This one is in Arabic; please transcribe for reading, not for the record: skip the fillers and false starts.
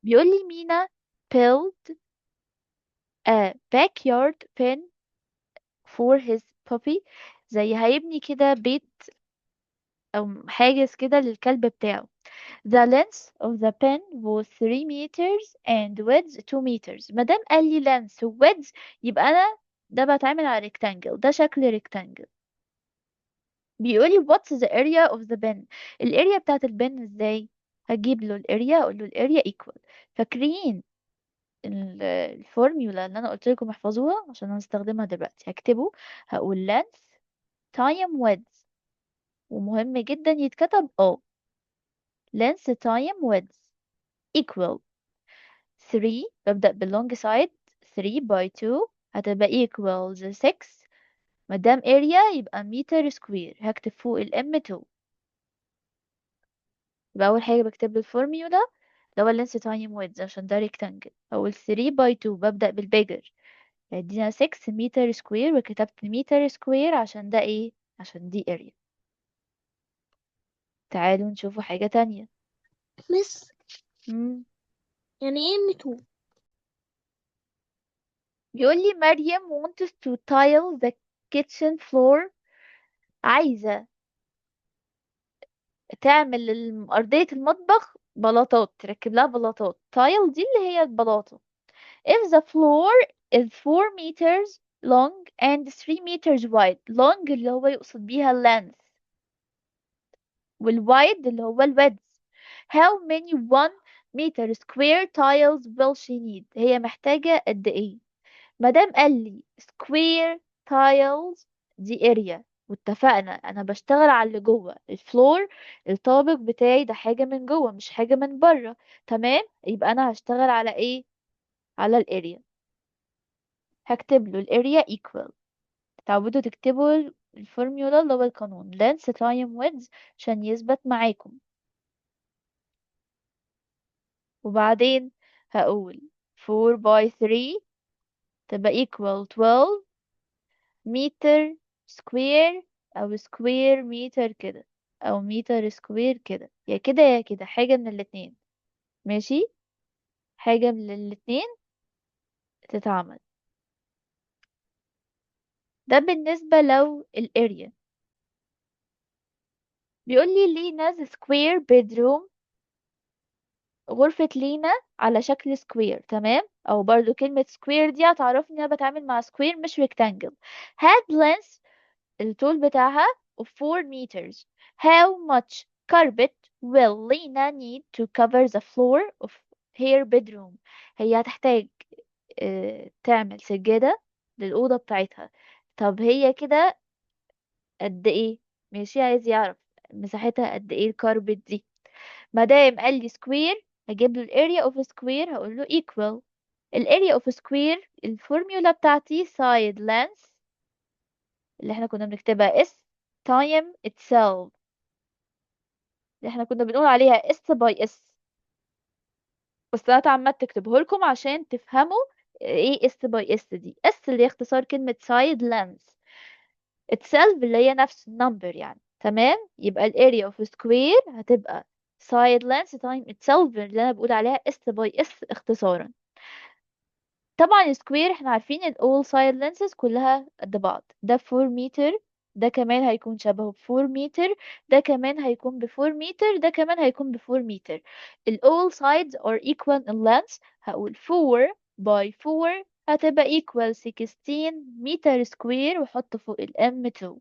بيقول لي مينا built a backyard pen for his puppy. زي هيبني كده بيت أو حاجز كده للكلب بتاعه. The length of the pen was 3 meters and width 2 meters. مادام قال لي length و width يبقى أنا ده بتعمل على rectangle، ده شكل rectangle. بيقولي what's the area of the pen. الاريا بتاعت البن ازاي؟ هجيب له الاريا اقول له الاريا equal. فاكرين الفورميولا اللي انا قلت لكم احفظوها عشان هنستخدمها دلوقتي؟ هكتبه، هقول length time width، ومهم جدا يتكتب length time width equal 3. ببدأ باللونج سايد، 3 by 2 هتبقى equals 6. مادام area يبقى متر سكوير، هكتب فوق الام 2. يبقى أول حاجة بكتب له الفورميولا اللي هو اللينس تايم ويدز عشان ده ريكتانجل. أول 3 by 2 ببدأ بالبيجر يدينا 6 متر سكوير، وكتبت متر سكوير عشان ده ايه؟ عشان دي area. تعالوا نشوفوا حاجة تانية. مس، مم. يعني ايه متو؟ بيقول لي مريم wants to tile the kitchen floor. عايزة تعمل أرضية المطبخ بلاطات، تركب لها بلاطات. تايل دي اللي هي البلاطة. if the floor is 4 meters long and 3 meters wide. long اللي هو يقصد بيها length، والwide اللي هو width. how many 1 meter square tiles will she need. هي محتاجة قد ايه؟ مادام قال لي square tiles دي area، واتفقنا انا بشتغل على اللي جوه الفلور. الطابق بتاعي ده حاجة من جوه مش حاجة من بره. تمام، يبقى انا هشتغل على ايه؟ على الاريا. هكتب له الاريا equal. تعودوا تكتبوا الفورميولا اللي هو القانون length time width عشان يثبت معاكم. وبعدين هقول 4 by 3 تبقى equal 12 متر سكوير، او سكوير متر كده، او متر سكوير كده، يا كده يا كده، حاجة من الاتنين. ماشي، حاجة من الاتنين تتعمل. ده بالنسبة لو الاريا. بيقول لي لينا's square bedroom. غرفة لينا على شكل سكوير، تمام؟ او برضو كلمة سكوير دي هتعرفني ان انا بتعامل مع سكوير مش ريكتانجل. had length الطول بتاعها of 4 meters. How much carpet will Lena need to cover the floor of her bedroom. هي هتحتاج تعمل سجادة للأوضة بتاعتها. طب هي كده قد ايه؟ ماشي، عايز يعرف مساحتها قد ايه الكاربت دي. مادام قال لي سكوير هجيب له الاريا اوف سكوير، هقول له equal الاريا اوف سكوير. الفورميولا بتاعتي side length اللي احنا كنا بنكتبها s time itself، اللي احنا كنا بنقول عليها s by s. بس انا اتعمدت تكتبه لكم عشان تفهموا ايه s by s دي. s اللي هي اختصار كلمة side length itself اللي هي نفس النمبر يعني. تمام، يبقى الاريا اوف سكوير هتبقى side length time itself اللي انا بقول عليها s by s اختصارا. طبعا السكوير احنا عارفين ال all side lenses كلها قد بعض. ده 4 متر، ده كمان هيكون شبهه ب 4 متر، ده كمان هيكون ب 4 متر، ده كمان هيكون ب 4 متر. ال all sides are equal in length. هقول 4 by 4 هتبقى equal 16 متر سكوير، وحط فوق ال m2.